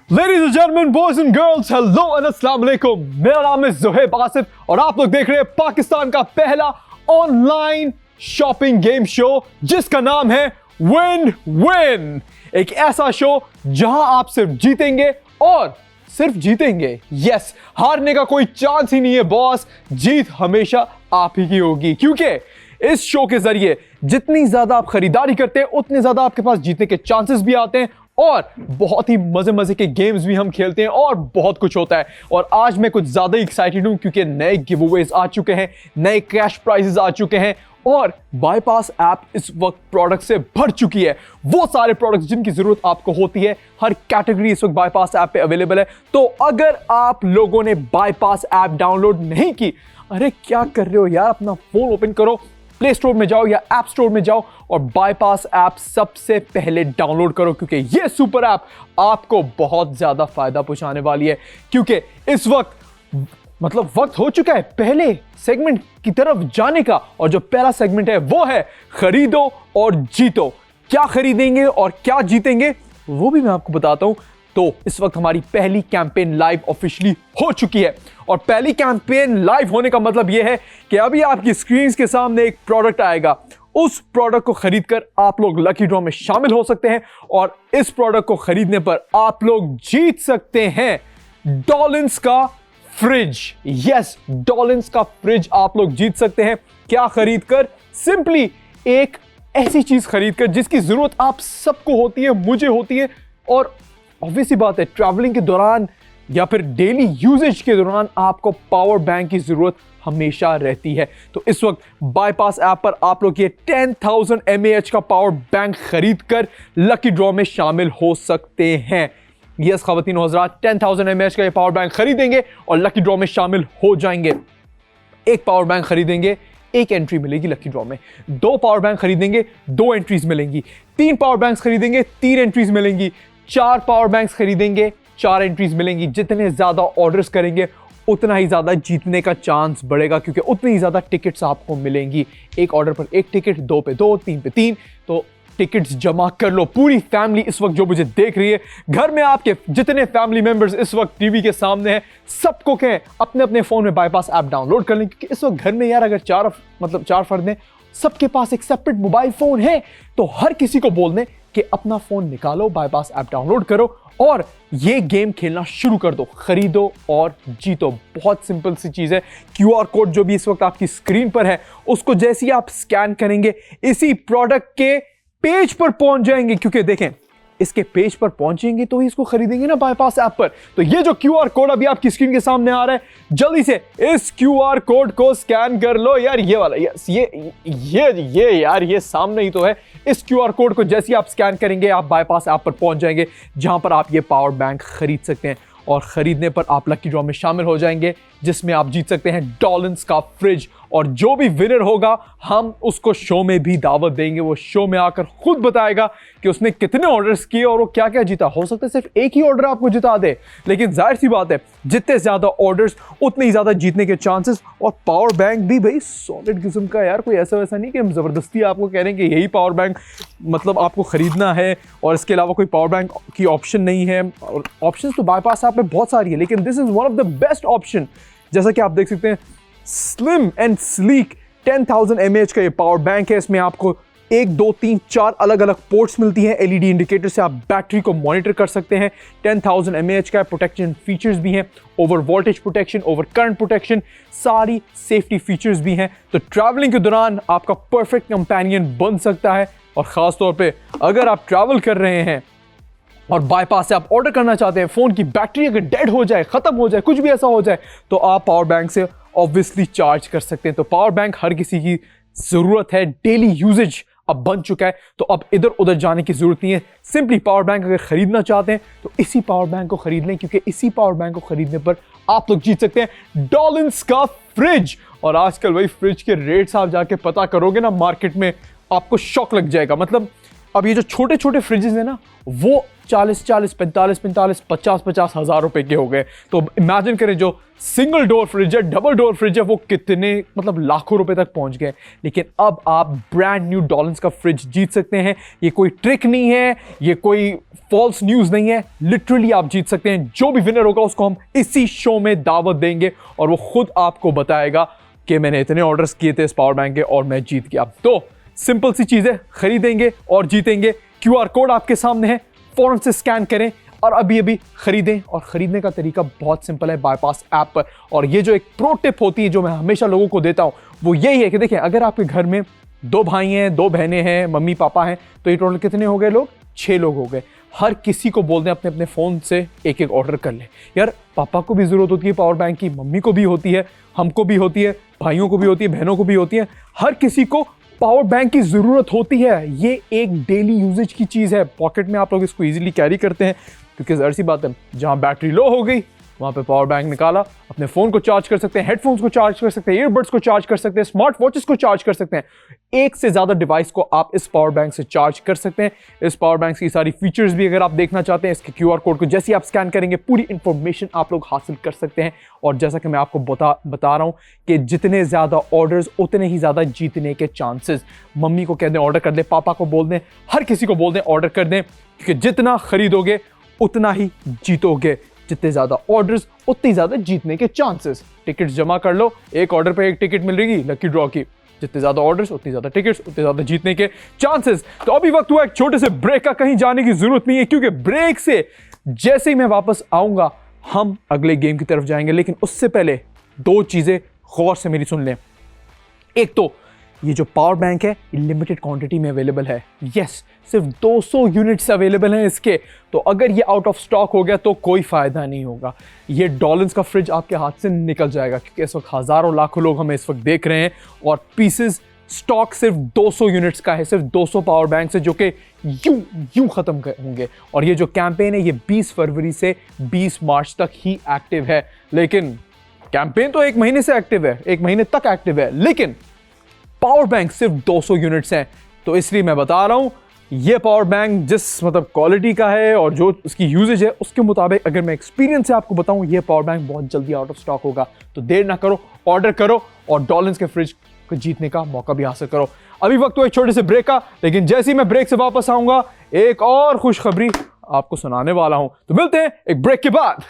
Ladies and gentlemen, boys and girls, hello and अस्सलाम वालेकुम। मेरा नाम है ज़ुहैब आसिफ और आप लोग देख रहे हैं पाकिस्तान का पहला ऑनलाइन शॉपिंग गेम शो जिसका नाम है विन विन। एक ऐसा शो जहां आप सिर्फ जीतेंगे और सिर्फ जीतेंगे। यस, हारने का कोई चांस ही नहीं है बॉस, जीत हमेशा आप ही की होगी, क्योंकि इस शो के जरिए जितनी ज्यादा आप खरीदारी करते हैं उतने ज्यादा आपके पास जीतने के चांसेस भी आते हैं और बहुत ही मजे मजे के गेम्स भी हम खेलते हैं और बहुत कुछ होता है। और आज मैं कुछ ज्यादा एक्साइटेड हूं क्योंकि नए गिवअवेज आ चुके हैं, नए कैश प्राइजेस आ चुके हैं और बाईपास ऐप इस वक्त प्रोडक्ट से भर चुकी है। वो सारे प्रोडक्ट्स जिनकी जरूरत आपको होती है, हर कैटेगरी इस वक्त बाईपास ऐप पे अवेलेबल है। तो अगर आप लोगों ने बाईपास ऐप डाउनलोड नहीं की, अरे क्या कर रहे हो यार, अपना फोन ओपन करो, प्ले स्टोर में जाओ या ऐप स्टोर में जाओ और बाईपास ऐप सबसे पहले डाउनलोड करो, क्योंकि ये सुपर ऐप आपको बहुत ज्यादा फायदा पहुंचाने वाली है। क्योंकि इस वक्त हो चुका है पहले सेगमेंट की तरफ जाने का, और जो पहला सेगमेंट है वो है खरीदो और जीतो। क्या खरीदेंगे और क्या जीतेंगे वो भी मैं आपको बताता हूं। तो इस वक्त हमारी पहली कैंपेन लाइव ऑफिशियली हो चुकी है और पहली कैंपेन लाइव होने का मतलब यह है कि अभी आपकी स्क्रीन के सामने एक प्रोडक्ट आएगा। उस प्रोडक्ट को खरीदकर आप लोग लकी ड्रॉ में शामिल हो सकते हैं और इस प्रोडक्ट को खरीदने पर आप लोग जीत सकते हैं डॉलिन्स का फ्रिज। यस, डॉलिन्स का फ्रिज आप लोग जीत सकते हैं। क्या खरीदकर? सिंपली एक ऐसी चीज खरीदकर जिसकी जरूरत आप सबको होती है, मुझे होती है, और ऑब्वियस सी बात है ट्रैवलिंग के दौरान या फिर डेली यूजेज के दौरान आपको पावर बैंक की जरूरत हमेशा रहती है। तो इस वक्त बाईपास ऐप पर आप लोग ये 10,000 mAh का पावर बैंक खरीदकर लकी ड्रॉ में शामिल हो सकते हैं। यस ख़वातीन और हज़रात, 10,000 mAh का ये पावर बैंक खरीदेंगे और लकी ड्रॉ में शामिल हो जाएंगे। एक पावर बैंक खरीदेंगे, एक एंट्री मिलेगी लकी ड्रॉ में। 2 पावर बैंक खरीदेंगे, 2 एंट्रीज मिलेंगी। 3 पावर बैंक खरीदेंगे, 3 एंट्रीज मिलेंगी। 4 पावर बैंक्स खरीदेंगे, 4 एंट्रीज मिलेंगी। जितने ज्यादा ऑर्डर्स करेंगे उतना ही ज्यादा जीतने का चांस बढ़ेगा, क्योंकि उतनी ही ज्यादा टिकट्स आपको मिलेंगी। एक ऑर्डर पर एक टिकट, 2 पे 2, 3 पे 3। तो टिकट्स जमा कर लो। पूरी फैमिली इस वक्त जो मुझे देख रही है, घर में आपके जितने फैमिली मेंबर्स इस वक्त टीवी के सामने हैं, सबको कहें अपने अपने फोन में बाईपास ऐप डाउनलोड कर लें, क्योंकि इस वक्त घर में यार अगर 4 फर्द हैं, सबके पास एक सेपरेट मोबाइल फोन है, तो हर किसी को बोल दें कि अपना फोन निकालो, बाईपास ऐप डाउनलोड करो और ये गेम खेलना शुरू कर दो। खरीदो और जीतो। बहुत सिंपल सी चीज है। QR कोड जो भी इस वक्त आपकी स्क्रीन पर है, उसको जैसे ही आप स्कैन करेंगे इसी प्रोडक्ट के पेज पर पहुंच जाएंगे, क्योंकि देखें इसके पेज पर पहुंचेंगे तो ही इसको खरीदेंगे ना बाईपास ऐप पर। तो ये जो QR कोड अभी आपकी स्क्रीन के सामने आ रहा है, जल्दी से इस QR कोड को स्कैन कर लो यार। ये वाला, यस, ये यार, ये सामने ही तो है। इस QR कोड को जैसे ही आप स्कैन करेंगे आप बाईपास ऐप पर पहुंच जाएंगे, जहां पर आप ये पावर बैंक खरीद सकते हैं और खरीदने पर आप लकी ड्रॉ में शामिल हो जाएंगे, जिसमें आप जीत सकते हैं डॉलिन्स का फ्रिज। और जो भी विनर होगा हम उसको शो में भी दावत देंगे। वो शो में आकर खुद बताएगा कि उसने कितने ऑर्डर्स किए और वो क्या क्या जीता। हो सकता है सिर्फ एक ही ऑर्डर आपको जिता दे, लेकिन जाहिर सी बात है जितने ज्यादा ऑर्डर्स उतने ही ज्यादा जीतने के चांसेस। और पावर बैंक भी भाई सॉलिड किस्म का यार, कोई ऐसा वैसा नहीं कि हम जबरदस्ती आपको कह रहे हैं कि यही पावर बैंक मतलब आपको खरीदना है और इसके अलावा कोई पावर बैंक की ऑप्शन नहीं है। और ऑप्शन तो बाईपास ऐप में बहुत सारी है, लेकिन this is one of the best option. जैसा कि आप देख सकते हैं, स्लिम एंड स्लीक 10,000 mAh का ये पावर बैंक है। इसमें आपको 1, 2, 3, 4 अलग अलग पोर्ट्स मिलती हैं। LED इंडिकेटर से आप बैटरी को मॉनिटर कर सकते हैं। 10,000 mAh का प्रोटेक्शन फीचर्स भी हैं, over voltage protection, over current protection, सारी सेफ्टी फीचर्स भी हैं। तो ट्रैवलिंग के दौरान आपका परफेक्ट कंपेनियन बन सकता है। और ख़ास तौर पे अगर आप ट्रैवल कर रहे हैं और बाईपास से आप ऑर्डर करना चाहते हैं, फोन की बैटरी अगर डेड हो जाए, खत्म हो जाए, कुछ भी ऐसा हो जाए, तो आप पावर बैंक से ऑब्वियसली चार्ज कर सकते हैं। तो पावर बैंक हर किसी की जरूरत है, डेली यूजेज अब बन चुका है, तो अब इधर उधर जाने की जरूरत नहीं है। सिंपली पावर बैंक अगर खरीदना चाहते हैं तो इसी पावर बैंक को खरीद लें, क्योंकि इसी पावर बैंक को खरीदने पर आप लोग जीत सकते हैं डॉलिन्स का फ्रिज। और आजकल वही फ्रिज के रेट्स आप जाके पता करोगे ना मार्केट में, आपको शॉक लग जाएगा। मतलब अब ये जो छोटे छोटे फ्रिजेस हैं ना, वो 40-40, 45-45, 50-50 हज़ार रुपए के हो गए। तो इमेजिन करें जो सिंगल डोर फ्रिज है, डबल डोर फ्रिज है, वो कितने मतलब लाखों रुपए तक पहुंच गए। लेकिन अब आप ब्रांड न्यू डॉलन्स का फ्रिज जीत सकते हैं। ये कोई ट्रिक नहीं है, ये कोई फॉल्स न्यूज़ नहीं है, लिटरली आप जीत सकते हैं। जो भी विनर होगा उसको हम इसी शो में दावत देंगे और वो खुद आपको बताएगा कि मैंने इतने ऑर्डर्स किए थे इस पावर बैंक के और मैं जीत गया। तो सिंपल सी चीज़ है, खरीदेंगे और जीतेंगे। QR कोड आपके सामने है, फौरन से स्कैन करें और अभी अभी खरीदें। और खरीदने का तरीका बहुत सिंपल है, बाईपास ऐप पर। और ये जो एक प्रो टिप होती है जो मैं हमेशा लोगों को देता हूं वो यही है कि देखिए, अगर आपके घर में 2 भाई हैं, 2 बहनें हैं, मम्मी पापा हैं, तो ये टोटल कितने हो गए लोग? 6 लोग हो गए। हर किसी को बोल दें अपने अपने फ़ोन से एक एक ऑर्डर कर ले। यार पापा को भी ज़रूरत होती है पावर बैंक की, मम्मी को भी होती है, हमको भी होती है, भाइयों को भी होती है, बहनों को भी होती है। हर किसी को पावर बैंक की ज़रूरत होती है। ये एक डेली यूजेज की चीज़ है। पॉकेट में आप लोग इसको ईजिली कैरी करते हैं क्योंकि ज़ाहिर सी बात है, जहाँ बैटरी लो हो गई वहाँ पे पावर बैंक निकाला, अपने फ़ोन को चार्ज कर सकते हैं, हेडफोन्स को चार्ज कर सकते हैं, ईयरबड्स को चार्ज कर सकते हैं, स्मार्ट वॉचेस को चार्ज कर सकते हैं। एक से ज़्यादा डिवाइस को आप इस पावर बैंक से चार्ज कर सकते हैं। इस पावर बैंक की सारी फीचर्स भी अगर आप देखना चाहते हैं, इसके QR कोड को जैसे ही आप स्कैन करेंगे पूरी इंफॉर्मेशन आप लोग हासिल कर सकते हैं। और जैसा कि मैं आपको बता रहा हूँ कि जितने ज़्यादा ऑर्डर्स उतने ही ज़्यादा जीतने के चांसेस। मम्मी को कह दें ऑर्डर कर दें, पापा को बोल दें, हर किसी को बोल दें ऑर्डर कर दें, क्योंकि जितना खरीदोगे उतना ही जीतोगे। जितने ज़्यादा ऑर्डर्स उतनी ज़्यादा जीतने के चांसेस। टिकट्स जमा कर लो, एक ऑर्डर पे एक टिकट मिलेगी लकी ड्रॉ की। जितने ज़्यादा ऑर्डर्स उतनी ज़्यादा टिकट्स, उतने ज़्यादा जीतने के चांसेस। तो अभी वक्त हुआ एक छोटे से ब्रेक का, कहीं जाने की जरूरत नहीं है क्योंकि ब्रेक से जैसे ही मैं वापस आऊंगा हम अगले गेम की तरफ जाएंगे। लेकिन उससे पहले 2 चीज़ें गौर से मेरी सुन लें। एक तो ये जो पावर बैंक है ये लिमिटेड क्वांटिटी में अवेलेबल है। यस, सिर्फ 200 यूनिट्स अवेलेबल हैं इसके। तो अगर ये आउट ऑफ स्टॉक हो गया तो कोई फ़ायदा नहीं होगा। ये डॉलन्स का फ्रिज आपके हाथ से निकल जाएगा क्योंकि इस वक्त हज़ारों लाखों लोग हमें इस वक्त देख रहे हैं और पीसेस स्टॉक सिर्फ 200 यूनिट्स का है, सिर्फ 200 पावर बैंक से, जो कि यूं ख़त्म होंगे। और ये जो कैंपेन है ये 20 फरवरी से 20 मार्च तक ही एक्टिव है। लेकिन कैंपेन तो 1 महीने से एक्टिव है, 1 महीने तक एक्टिव है, लेकिन पावर बैंक सिर्फ 200 यूनिट्स हैं। तो इसलिए मैं बता रहा हूं, ये पावर बैंक जिस मतलब क्वालिटी का है और जो उसकी यूजेज है उसके मुताबिक अगर मैं एक्सपीरियंस से आपको बताऊं, ये पावर बैंक बहुत जल्दी आउट ऑफ स्टॉक होगा। तो देर ना करो, ऑर्डर करो और डॉलन्स के फ्रिज को जीतने का मौका भी हासिल करो। अभी वक्त हुआ एक छोटे से ब्रेक का, लेकिन जैसे ही मैं ब्रेक से वापस आऊंगा एक और खुशखबरी आपको सुनाने वाला हूं। तो मिलते हैं एक ब्रेक के बाद।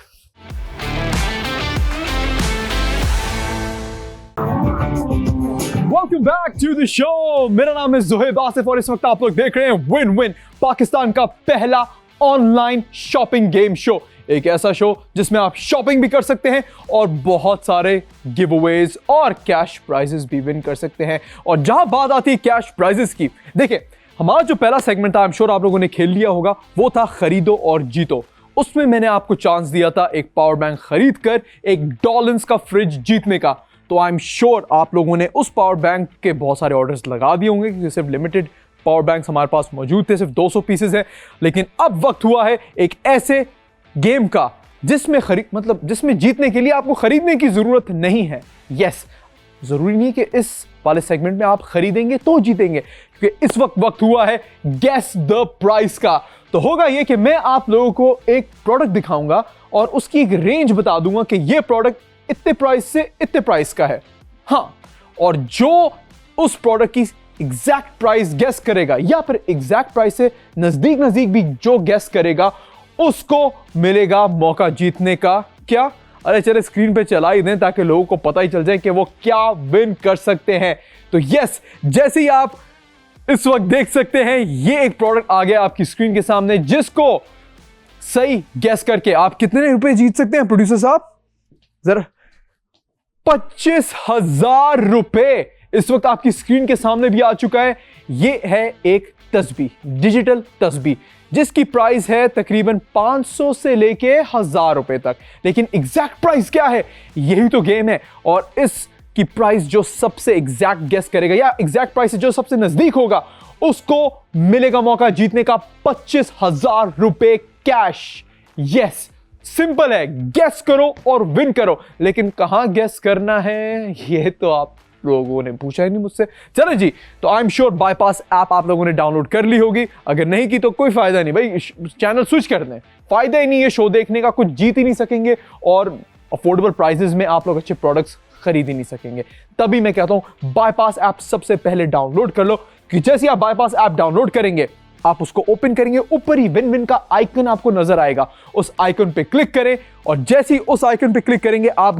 Welcome back to the show. मेरा नाम है ज़ोहेब आसिफ और इस वक्त आप लोग देख रहे हैं विन विन, पाकिस्तान का पहला ऑनलाइन शॉपिंग गेम शो। एक ऐसा शो जिसमें आप शॉपिंग भी कर सकते हैं और बहुत सारे गिवअवेज और कैश प्राइजेस भी विन कर सकते हैं। और जहां बात आती है कैश प्राइजेस की, देखिए हमारा जो पहला सेगमेंट था, आई एम श्योर आप लोगों ने खेल लिया होगा, वो था खरीदो और जीतो। उसमें मैंने आपको चांस दिया था एक पावर बैंक खरीद कर एक डॉलन्स का फ्रिज जीतने का। तो आई एम श्योर आप लोगों ने उस पावर बैंक के बहुत सारे ऑर्डर्स लगा दिए होंगे क्योंकि सिर्फ लिमिटेड पावर बैंक्स हमारे पास मौजूद थे, सिर्फ 200 पीसेस है। लेकिन अब वक्त हुआ है एक ऐसे गेम का जिसमें जीतने के लिए आपको खरीदने की जरूरत नहीं है। यस, जरूरी नहीं कि इस वाले सेगमेंट में आप खरीदेंगे तो जीतेंगे, क्योंकि इस वक्त हुआ है गेस द प्राइस का। तो होगा ये कि मैं आप लोगों को एक प्रोडक्ट दिखाऊंगा और उसकी एक रेंज बता दूंगा कि ये प्रोडक्ट इतने प्राइस से इतने प्राइस का है। हाँ, और जो उस प्रोडक्ट की एग्जैक्ट प्राइस गेस करेगा या फिर एग्जैक्ट प्राइस से नजदीक भी जो गेस करेगा उसको मिलेगा मौका जीतने का। क्या? अरे चले स्क्रीन पे चला ही दें ताकि लोगों को पता ही चल जाए कि वो क्या विन कर सकते हैं। तो यस, जैसे ही आप इस वक्त देख सकते हैं ये एक प्रोडक्ट आ गया आपकी स्क्रीन के सामने, जिसको सही गेस करके आप कितने रुपए जीत सकते हैं प्रोड्यूसर साहब? जरा 25,000 रुपए इस वक्त आपकी स्क्रीन के सामने भी आ चुका है। यह है एक तस्बीह, डिजिटल तस्बीह, जिसकी प्राइस है तकरीबन 500 से लेके 1000 रुपए तक। लेकिन एग्जैक्ट प्राइस क्या है, यही तो गेम है। और इसकी प्राइस जो सबसे एग्जैक्ट गेस करेगा या एग्जैक्ट प्राइस जो सबसे नजदीक होगा उसको मिलेगा मौका जीतने का 25,000 रुपए कैश। यस, सिंपल है, गेस करो और विन करो। लेकिन कहां गेस करना है ये तो आप लोगों ने पूछा ही नहीं मुझसे। चलो जी, तो I am sure bypass app आप लोगों ने डाउनलोड कर ली होगी। अगर नहीं की तो कोई फायदा नहीं भाई, चैनल स्विच कर दें, फायदा ही नहीं है शो देखने का, कुछ जीत ही नहीं सकेंगे और अफोर्डेबल प्राइसेस में आप लोग अच्छे प्रोडक्ट्स खरीद ही नहीं सकेंगे। तभी मैं कहता हूं बाईपास ऐप सबसे पहले डाउनलोड कर लो, कि जैसे आप बाईपास ऐप डाउनलोड करेंगे, आप उसको ओपन करेंगे, ऊपर ही विन विन का आइकन आपको नजर आएगा, उस आइकन पे क्लिक करें और जैसे ही उस आइकन पे क्लिक करेंगे आप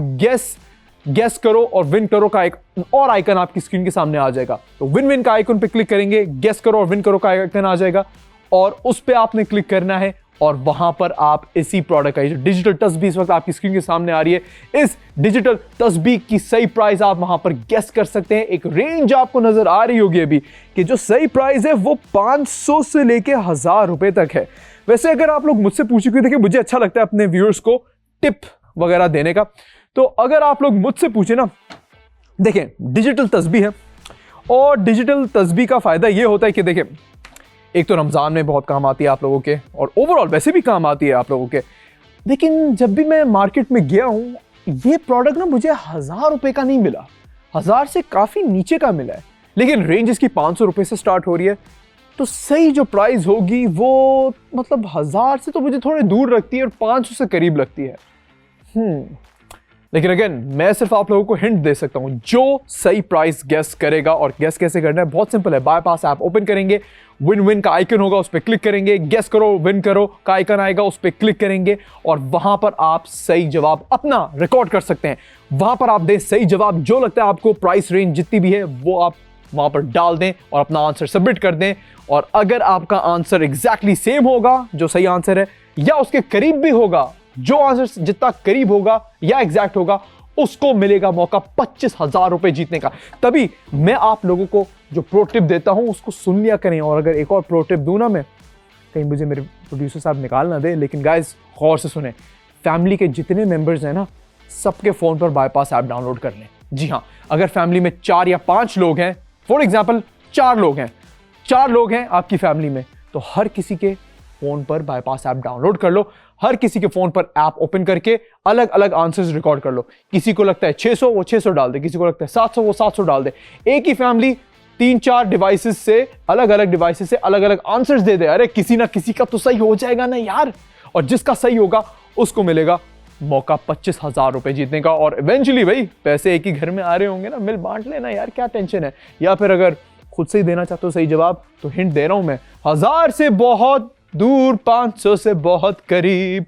गेस करो और विन करो का एक और आइकन आपकी स्क्रीन के सामने आ जाएगा। तो विन विन का आइकन पे क्लिक करेंगे, गेस करो और विन करो का आइकन आ जाएगा और उस पे आपने क्लिक करना है और वहां पर आप इसी प्रोडक्ट का, जो डिजिटल तस्बीह इस वक्त आपकी स्क्रीन के सामने आ रही है, इस डिजिटल तस्बीह की सही प्राइस आप वहां पर गेस कर सकते हैं। एक रेंज आपको नजर आ रही होगी अभी कि जो सही प्राइस है वो 500 से लेके 1000 रुपए तक है। वैसे अगर आप लोग मुझसे पूछे, देखिए मुझे अच्छा लगता है अपने व्यूअर्स को टिप वगैरह देने का, तो अगर आप लोग मुझसे पूछे ना, देखें डिजिटल तस्बीह है और डिजिटल तस्बीह का फायदा ये होता है कि देखें, एक तो रमज़ान में बहुत काम आती है आप लोगों के और ओवरऑल वैसे भी काम आती है आप लोगों के। लेकिन जब भी मैं मार्केट में गया हूँ, ये प्रोडक्ट ना मुझे 1000 रुपए का नहीं मिला, 1000 से काफ़ी नीचे का मिला है, लेकिन रेंज इसकी 500 रुपए से स्टार्ट हो रही है। तो सही जो प्राइस होगी वो मतलब 1000 से तो मुझे थोड़े दूर रखती है और 500 से करीब लगती है। लेकिन अगेन मैं सिर्फ आप लोगों को हिंट दे सकता हूं, जो सही प्राइस गेस करेगा, और गेस कैसे करना है बहुत सिंपल है। बाईपास ऐप ओपन करेंगे, विन विन का आइकन होगा, उस पर क्लिक करेंगे, गेस करो विन करो का आइकन आएगा, उस पर क्लिक करेंगे और वहां पर आप सही जवाब अपना रिकॉर्ड कर सकते हैं। वहां पर आप दें सही जवाब, जो लगता है आपको, प्राइस रेंज जितनी भी है वो आप वहां पर डाल दें और अपना आंसर सबमिट कर दें। और अगर आपका आंसर एग्जैक्टली सेम होगा, जो सही आंसर है, या उसके करीब भी होगा, जो आंसर जितना करीब होगा या एग्जैक्ट होगा, उसको मिलेगा मौका 25,000 रुपए जीतने का। तभी मैं आप लोगों को जो प्रो टिप देता हूं उसको सुन लिया करें। और अगर एक और प्रो टिप दूं ना मैं, कहीं मुझे मेरे प्रोड्यूसर साहब निकाल ना दे, लेकिन गाइस गौर से सुने, फैमिली के जितने मेंबर्स हैं ना, सबके फोन पर बाईपास ऐप डाउनलोड कर लें। जी हाँ, अगर फैमिली में 4 या 5 लोग हैं, फॉर एग्जाम्पल 4 लोग हैं आपकी फैमिली में, तो हर किसी के फोन पर बाईपास ऐप डाउनलोड कर लो। हर किसी के फोन पर ऐप ओपन करके अलग अलग आंसर्स रिकॉर्ड कर लो। किसी को लगता है 600, वो 600 डाल दे, किसी को लगता है 700, वो 700 डाल दे। एक ही फैमिली 3-4 डिवाइसेस से, अलग अलग डिवाइसेस से अलग अलग आंसर्स दे दे। अरे किसी ना किसी का तो सही हो जाएगा ना यार, और जिसका सही होगा उसको मिलेगा मौका 25,000 रुपए जीतने का। और इवेंचुअली भाई पैसे एक ही घर में आ रहे होंगे ना, मिल बांट लेना यार, क्या टेंशन है। या फिर अगर खुद से ही देना चाहते हो सही जवाब, तो हिंट दे रहा हूं मैं, 1000 से बहुत दूर 500 से बहुत करीब,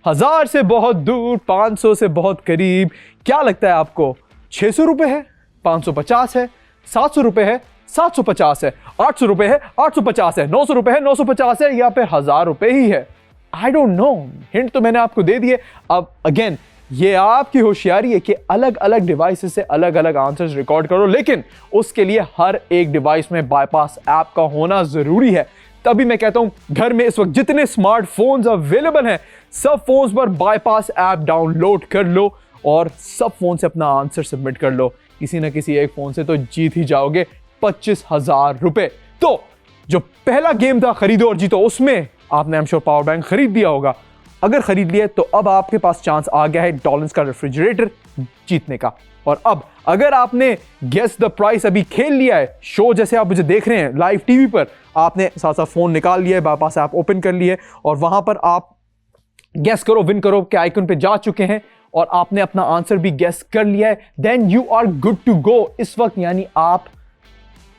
1000 से बहुत दूर 500 से बहुत करीब। क्या लगता है आपको, 600 रुपए है, 550 है, 700 रुपए है, 750 है, 800 रुपए है, 850 है, 900 रुपए है, 950 है, या फिर 1000 रुपए ही है? I don't know. हिंट तो मैंने आपको दे दिए। अब अगेन ये आपकी होशियारी है कि अलग अलग डिवाइसेस से अलग अलग आंसर्स रिकॉर्ड करो, लेकिन उसके लिए हर एक डिवाइस में बाईपास ऐप का होना जरूरी है। तभी मैं कहता हूं, घर में इस वक्त जितने स्मार्टफोन्स अवेलेबल हैं, सब फोन्स पर बाईपास ऐप डाउनलोड कर लो और सब फोन से अपना आंसर सबमिट कर लो। किसी ना किसी एक फोन से तो जीत ही जाओगे 25,000 रुपए। तो जो पहला गेम था खरीदो और जीतो, उसमें आपने I am sure power bank खरीद दिया होगा। अगर खरीद लिया तो अब आपके पास चांस आ गया है डॉलर्स का रेफ्रिजरेटर जीतने का। और अब अगर आपने गेस द प्राइस अभी खेल लिया है, शो जैसे आप मुझे देख रहे हैं लाइव टीवी पर, आपने साथ साथ फोन निकाल लिया है, बाईपास ऐप ओपन कर लिया है और वहां पर आप गेस करो विन करो के आइकन पे जा चुके हैं और आपने अपना आंसर भी गेस कर लिया है, then you are good to go इस वक्त। यानी आप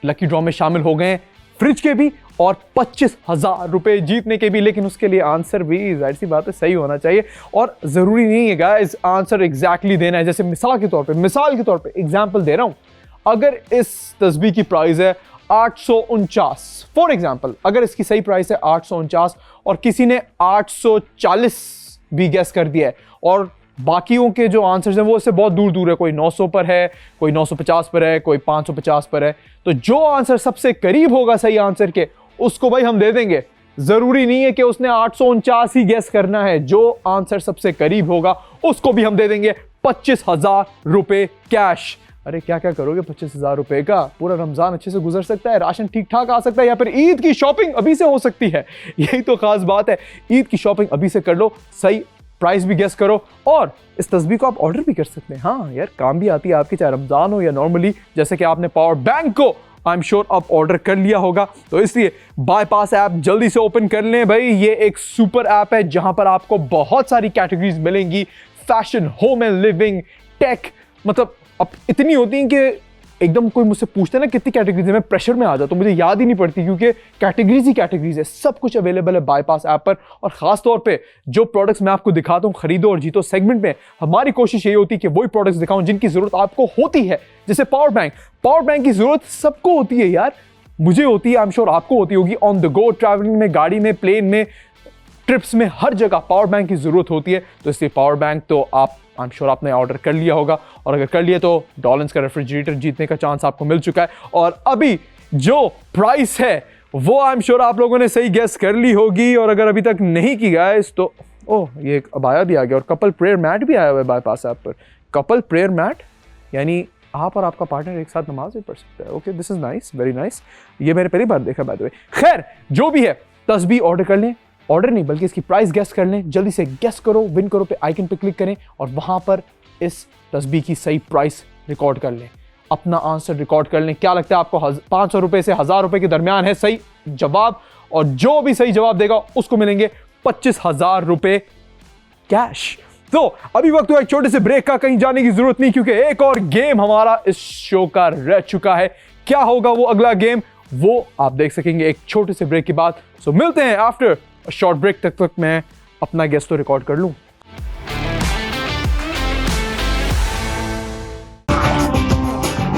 लकी ड्रॉ में शामिल हो गए हैं, फ्रिज के भी और 25,000 रुपए जीतने के भी। लेकिन उसके लिए आंसर भी जाहिर सी बात है सही होना चाहिए, और जरूरी नहीं है गाइस आंसर एग्जैक्टली देना है। जैसे मिसाल के तौर पे एग्जांपल दे रहा हूं, अगर इस तस्बीह की प्राइस है 849 फॉर एग्जांपल, अगर इसकी सही प्राइस है 849 और किसी ने 840 भी गेस कर दिया है और बाकियों के जो आंसर्स हैं वो इससे बहुत दूर दूर है, कोई 900 पर है, कोई 950 पर है, कोई 550 पर है, तो जो आंसर सबसे करीब होगा सही आंसर के, उसको भाई हम दे देंगे। जरूरी नहीं है कि उसने 849 ही गेस करना है, जो आंसर सबसे करीब होगा उसको भी हम दे देंगे 25,000 रुपए कैश। अरे क्या क्या करोगे 25,000 रुपए का? पूरा रमजान अच्छे से गुजर सकता है, राशन ठीक ठाक आ सकता है, या फिर ईद की शॉपिंग अभी से हो सकती है। यही तो खास बात है, ईद की शॉपिंग अभी से कर लो। सही प्राइस भी गेस करो और इस तस्बीह को आप ऑर्डर भी कर सकते हैं। हाँ यार, काम भी आती है आपकी, चाहे रमज़ान हो या नॉर्मली, जैसे कि आपने पावर बैंक को आई एम श्योर आप ऑर्डर कर लिया होगा। तो इसलिए बाईपास ऐप जल्दी से ओपन कर लें भाई। ये एक सुपर ऐप है जहां पर आपको बहुत सारी कैटेगरीज मिलेंगी, fashion, home and living, tech, मतलब अब इतनी होती हैं कि एकदम कोई मुझसे पूछता है ना कितनी कैटेगरीज है, मैं प्रेशर में आ जाता हूँ, मुझे याद ही नहीं पड़ती क्योंकि कैटेगरीज ही कैटेगरीज है। सब कुछ अवेलेबल है बाईपास ऐप पर। और खास तौर पे जो प्रोडक्ट्स मैं आपको दिखाता हूँ खरीदो और जीतो सेगमेंट में, हमारी कोशिश ये होती है कि वही प्रोडक्ट्स दिखाऊं जिनकी जरूरत आपको होती है। जैसे पावर बैंक की जरूरत सबको होती है यार, मुझे होती है, आई एम श्योर आपको होती होगी। ऑन द गो, ट्रैवलिंग में, गाड़ी में, प्लेन में, ट्रिप्स में, हर जगह पावर बैंक की जरूरत होती है। तो इसलिए पावर बैंक तो आप आई एम श्योर आपने ऑर्डर कर लिया होगा, और अगर कर लिया तो डॉलन्स का रेफ्रिजरेटर जीतने का चांस आपको मिल चुका है। और अभी जो प्राइस है वो आई एम श्योर आप लोगों ने सही गेस कर ली होगी, और अगर अभी तक नहीं की गाइस तो ओह, ये एक अबाया भी आ गया और कपल प्रेयर मैट भी आया हुआ है बाईपास ऐप पर। कपल प्रेयर मैट यानी आप और आपका पार्टनर एक साथ नमाज भी पढ़ सकते हैं। Okay, this is nice, very nice. ये मैंने पहली बार देखा बाय द वे। खैर, जो भी है, तस्बीह ऑर्डर कर लें, ऑर्डर नहीं बल्कि इसकी प्राइस गेस कर लें। जल्दी से गेस करो, विन करो पे आइकन पे क्लिक करें और वहां पर इस तस्बीह की सही प्राइस रिकॉर्ड कर लें, अपना आंसर रिकॉर्ड कर लें। क्या लगता है आपको 500 रुपए से 1000 रुपए के दरमियान है सही जवाब, और जो भी सही जवाब देगा उसको मिलेंगे 25,000 रुपए कैश। तो अभी वक्त हुआ एक छोटे से ब्रेक का, कहीं जाने की जरूरत नहीं क्योंकि एक और गेम हमारा इस शो का रह चुका है। क्या होगा वो अगला गेम, वो आप देख सकेंगे एक छोटे से ब्रेक के बाद। सो मिलते हैं आफ्टर शॉर्ट ब्रेक। तक मैं अपना गेस्ट तो रिकॉर्ड कर लूं।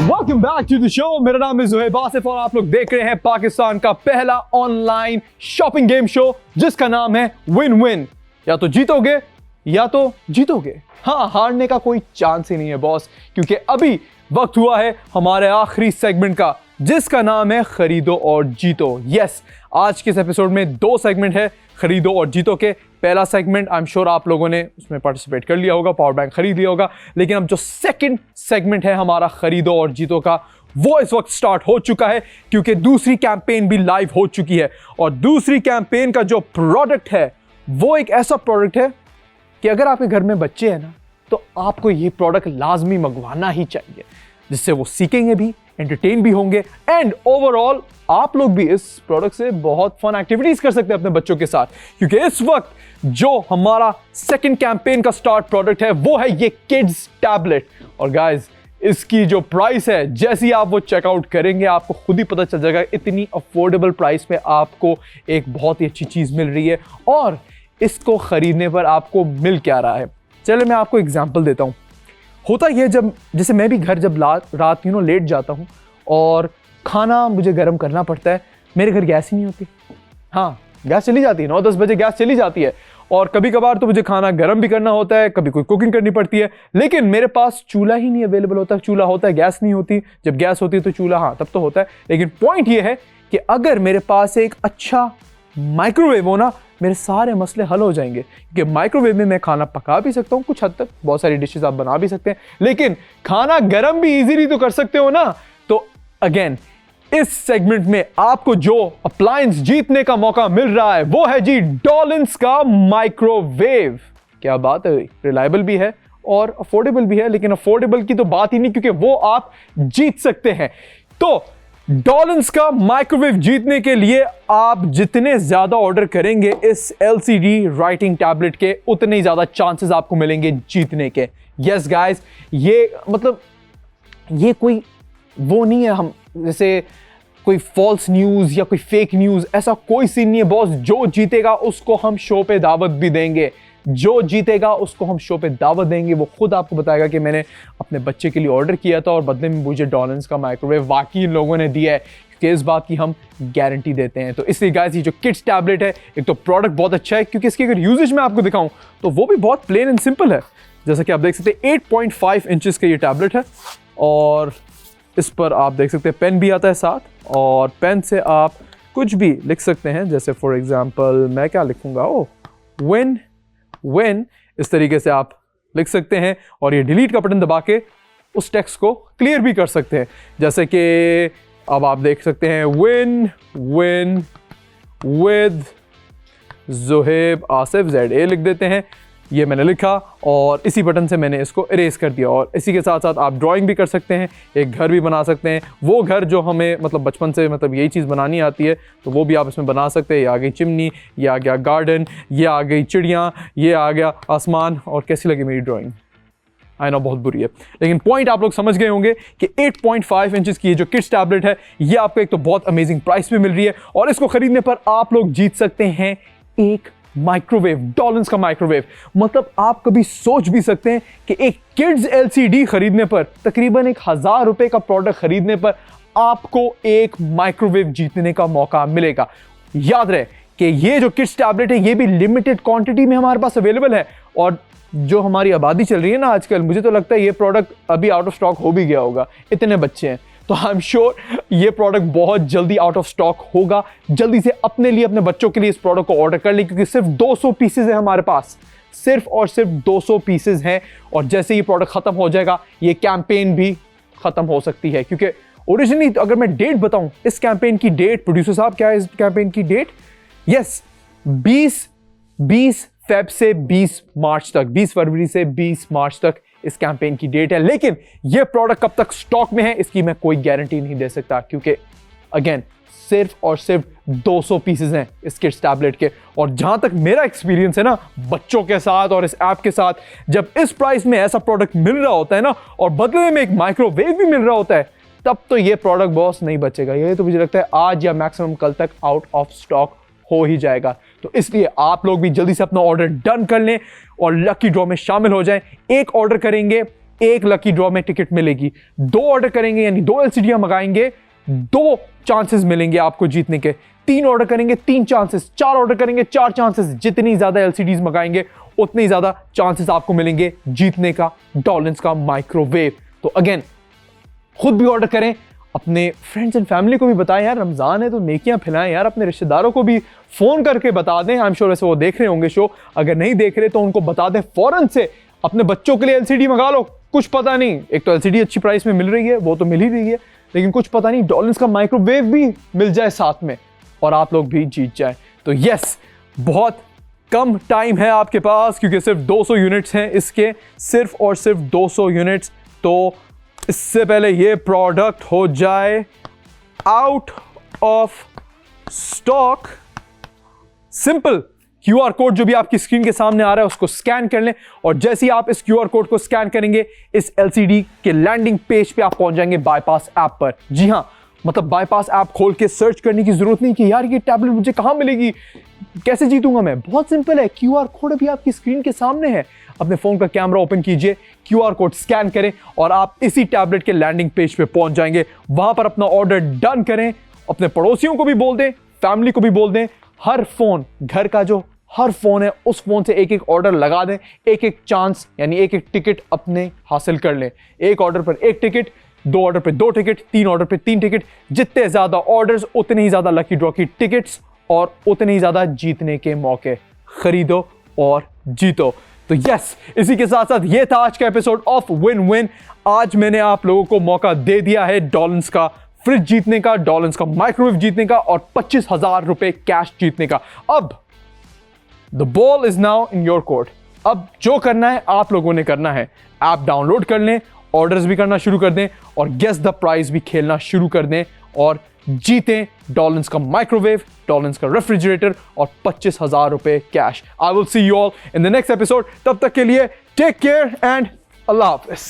Welcome back to the show. मेरा नाम है ज़ोहेब आसिफ और आप लोग देख रहे हैं पाकिस्तान का पहला ऑनलाइन शॉपिंग गेम शो जिसका नाम है विन विन। या तो जीतोगे या तो जीतोगे, हाँ, हारने का कोई चांस ही नहीं है बॉस, क्योंकि अभी वक्त हुआ है हमारे आखिरी सेगमेंट का जिसका नाम है खरीदो और जीतो। यस, आज के इस एपिसोड में 2 सेगमेंट है खरीदो और जीतो के। पहला सेगमेंट आई एम श्योर आप लोगों ने उसमें पार्टिसिपेट कर लिया होगा, पावर बैंक खरीद लिया होगा, लेकिन अब जो सेकंड सेगमेंट है हमारा खरीदो और जीतो का, वो इस वक्त स्टार्ट हो चुका है क्योंकि दूसरी कैंपेन भी लाइव हो चुकी है। और दूसरी कैंपेन का जो प्रोडक्ट है वो एक ऐसा प्रोडक्ट है कि अगर आपके घर में बच्चे हैं ना, तो आपको ये प्रोडक्ट लाजमी मंगवाना ही चाहिए, जिससे वो सीखेंगे भी, एंटरटेन भी होंगे, एंड ओवरऑल आप लोग भी इस प्रोडक्ट से बहुत फन एक्टिविटीज कर सकते हैं अपने बच्चों के साथ। क्योंकि इस वक्त जो हमारा सेकंड कैंपेन का स्टार्ट प्रोडक्ट है वो है ये किड्स टैबलेट। और गाइस, इसकी जो प्राइस है, जैसे ही आप वो चेकआउट करेंगे आपको खुद ही पता चल जाएगा इतनी अफोर्डेबल प्राइस में आपको एक बहुत ही अच्छी चीज मिल रही है, और इसको खरीदने पर आपको मिल क्या रहा है। चलो मैं आपको एग्जांपल देता हूँ। होता यह, जब जैसे मैं भी घर जब रात लेट जाता हूँ और खाना मुझे गर्म करना पड़ता है, मेरे घर गैस ही नहीं होती। हाँ, गैस चली जाती है, 9-10 बजे गैस चली जाती है, और कभी कभार तो मुझे खाना गर्म भी करना होता है, कभी कोई कुकिंग करनी पड़ती है, लेकिन मेरे पास चूल्हा ही नहीं अवेलेबल होता। चूल्हा होता है, गैस नहीं होती। जब गैस होती है तो चूल्हा, हाँ, तब तो होता है। लेकिन पॉइंट ये है कि अगर मेरे पास एक अच्छा माइक्रोवेव हो ना, मेरे सारे मसले हल हो जाएंगे, क्योंकि माइक्रोवेव में मैं खाना पका भी सकता हूँ कुछ हद तक, बहुत सारी डिशेस आप बना भी सकते हैं, लेकिन खाना गर्म भी इजीली तो कर सकते हो ना। तो अगेन, इस सेगमेंट में आपको जो अप्लायंस जीतने का मौका मिल रहा है वो है जी डॉलन्स का माइक्रोवेव। क्या बात है, रिलायबल भी है और अफोर्डेबल भी है, लेकिन अफोर्डेबल की तो बात ही नहीं क्योंकि वो आप जीत सकते हैं। तो डॉलन्स का माइक्रोवेव जीतने के लिए आप जितने ज्यादा ऑर्डर करेंगे इस एलसीडी राइटिंग टैबलेट के, उतने ही ज्यादा चांसेस आपको मिलेंगे जीतने के। यस गाइस, ये मतलब ये कोई वो नहीं है, हम जैसे कोई फॉल्स न्यूज या कोई फेक न्यूज, ऐसा कोई सीन नहीं है बॉस। जो जीतेगा उसको हम शो पे दावत भी देंगे, जो जीतेगा उसको हम शो पे दावत देंगे। वो खुद आपको बताएगा कि मैंने अपने बच्चे के लिए ऑर्डर किया था और बदले में मुझे डॉलन्स का माइक्रोवेव वाकई इन लोगों ने दिया है, क्योंकि इस बात की हम गारंटी देते हैं। तो इसलिए गाइस, ये जो किड्स टैबलेट है, एक तो प्रोडक्ट बहुत अच्छा है क्योंकि इसकी अगर यूजेज मैं आपको दिखाऊं तो वो भी बहुत प्लेन एंड सिंपल है। जैसा कि आप देख सकते हैं 8.5 इंचेस का ये टैबलेट है, और इस पर आप देख सकते हैं पेन भी आता है साथ, और पेन से आप कुछ भी लिख सकते हैं। जैसे फॉर एग्जांपल मैं क्या लिखूंगा, ओ व्हेन, इस तरीके से आप लिख सकते हैं, और ये डिलीट का बटन दबा के उस टेक्स्ट को क्लियर भी कर सकते हैं। जैसे कि अब आप देख सकते हैं win with Zoheb Asif, ZA लिख देते हैं। ये मैंने लिखा और इसी बटन से मैंने इसको इरेज कर दिया। और इसी के साथ साथ आप ड्राइंग भी कर सकते हैं, एक घर भी बना सकते हैं, वो घर जो हमें मतलब बचपन से मतलब यही चीज़ बनानी आती है तो वो भी आप इसमें बना सकते हैं। ये आ गई चिमनी, ये आ गया गार्डन, ये आ गई चिड़ियाँ, ये आ गया आसमान। और कैसी लगी मेरी ड्राइंग? आई नो बहुत बुरी है, लेकिन पॉइंट आप लोग समझ गए होंगे कि 8.5 इंचेस की ये जो किड्स टैबलेट है ये आपको एक तो बहुत अमेजिंग प्राइस पे मिल रही है और इसको खरीदने पर आप लोग जीत सकते हैं एक माइक्रोवेव, डॉलन्स का माइक्रोवेव। मतलब आप कभी सोच भी सकते हैं कि एक किड्स एलसीडी खरीदने पर, तकरीबन 1000 रुपए का प्रोडक्ट खरीदने पर आपको एक माइक्रोवेव जीतने का मौका मिलेगा। याद रहे कि ये जो किड्स टैबलेट है ये भी लिमिटेड क्वांटिटी में हमारे पास अवेलेबल है और जो हमारी आबादी चल रही है ना आजकल, मुझे तो लगता है ये प्रोडक्ट अभी आउट ऑफ स्टॉक हो भी गया होगा, इतने बच्चे हैं। तो आई एम श्योर ये प्रोडक्ट बहुत जल्दी आउट ऑफ स्टॉक होगा। जल्दी से अपने लिए, अपने बच्चों के लिए इस प्रोडक्ट को ऑर्डर कर लें क्योंकि सिर्फ 200 पीसेज है हमारे पास, सिर्फ और सिर्फ 200 पीसेज हैं। और जैसे ये प्रोडक्ट खत्म हो जाएगा ये कैंपेन भी खत्म हो सकती है क्योंकि ओरिजिनली अगर मैं डेट बताऊं, इस कैंपेन की डेट, प्रोड्यूसर साहब क्या है इस कैंपेन की डेट? यस, 20 फेब से 20 मार्च तक, 20 फरवरी से 20 मार्च तक इस कैंपेन की डेट है। लेकिन यह प्रोडक्ट कब तक स्टॉक में है इसकी मैं कोई गारंटी नहीं दे सकता क्योंकि अगेन सिर्फ और सिर्फ 200 पीसेस हैं इस किड्स टैबलेट के। और जहां तक मेरा एक्सपीरियंस है ना बच्चों के साथ और इस ऐप के साथ, जब इस प्राइस में ऐसा प्रोडक्ट मिल रहा होता है ना और बदले में एक माइक्रोवेव भी मिल रहा होता है, तब तो ये प्रोडक्ट बॉस नहीं बचेगा। ये तो मुझे लगता है आज या मैक्सिमम कल तक आउट ऑफ स्टॉक हो ही जाएगा। तो इसलिए आप लोग भी जल्दी से अपना ऑर्डर डन कर लें और लकी ड्रॉ में शामिल हो जाएं। एक ऑर्डर करेंगे, एक लकी ड्रॉ में टिकट मिलेगी। 2 ऑर्डर करेंगे यानी 2 एलसीडियां मंगाएंगे, 2 चांसेस मिलेंगे आपको जीतने के। 3 ऑर्डर करेंगे, 3 चांसेस। 4 ऑर्डर करेंगे, 4 चांसेस। जितनी ज्यादा एलसीडीज मंगाएंगे उतनी ज्यादा चांसेस आपको मिलेंगे जीतने का डॉलन्स का माइक्रोवेव। तो अगेन खुद भी ऑर्डर करें, अपने फ्रेंड्स एंड फैमिली को भी बताएं यार, रमजान है तो नेकियां फैलाएं यार। अपने रिश्तेदारों को भी फोन करके बता दें, आई एम श्योर वैसे वो देख रहे होंगे शो, अगर नहीं देख रहे तो उनको बता दें फौरन से। अपने बच्चों के लिए एलसीडी मंगा लो, कुछ पता नहीं, एक तो एलसीडी अच्छी प्राइस में मिल रही है, वो तो मिल ही रही है, लेकिन कुछ पता नहीं डॉलन्स का माइक्रोवेव भी मिल जाए साथ में और आप लोग भी जीत जाए। तो यस, बहुत कम टाइम है आपके पास क्योंकि सिर्फ 200 यूनिट्स हैं इसके, सिर्फ और सिर्फ 200 यूनिट्स। तो इससे पहले ये प्रोडक्ट हो जाए out of stock, simple QR code जो भी आपकी स्क्रीन के सामने आ रहा है उसको स्कैन कर लें और जैसे ही आप इस क्यूआर कोड को स्कैन करेंगे इस एलसीडी के लैंडिंग पेज पे आप पहुंच जाएंगे बाईपास ऐप पर। जी हां, मतलब बाईपास ऐप खोल के सर्च करने की जरूरत नहीं कि यार ये टैबलेट मुझे कहां मिलेगी, कैसे जीतूंगा मैं। बहुत सिंपल है, क्यूआर कोड अभी आपकी स्क्रीन के सामने है। अपने फोन का कैमरा ओपन कीजिए, क्यूआर कोड स्कैन करें और आप इसी टैबलेट के लैंडिंग पेज पे पहुंच जाएंगे। वहां पर अपना ऑर्डर डन करें, अपने पड़ोसियों को भी बोल दें, फैमिली को भी बोल दें। हर फोन, घर का जो हर फोन है उस फोन से एक एक ऑर्डर लगा दें, एक एक चांस यानी एक एक टिकट अपने हासिल कर लें। एक ऑर्डर पर एक टिकट, 2 ऑर्डर पे 2 टिकट, 3 ऑर्डर पे 3 टिकट। जितने ज्यादा ऑर्डर्स उतने ही ज्यादा लकी ड्रॉ की टिकट्स और उतने ही ज्यादा जीतने के मौके। खरीदो और जीतो। तो यस, इसी के साथ साथ ये था आज का एपिसोड ऑफ विन विन। आज मैंने आप लोगों को मौका दे दिया है डॉलन्स का फ्रिज जीतने का, डॉलन्स का माइक्रोवेव जीतने का और 25,000 रुपए कैश जीतने का। अब the ball is now in your court. अब जो करना है आप लोगों ने करना है, ऐप डाउनलोड कर लें, ऑर्डर्स भी करना शुरू कर दें और गेस द प्राइस भी खेलना शुरू कर दें और जीतें डॉलन्स का माइक्रोवेव, डॉलन्स का रेफ्रिजरेटर और 25,000 रुपए cash. I will see you all in the next episode. तब तक के लिए टेक केयर एंड अल्लाह हाफिज।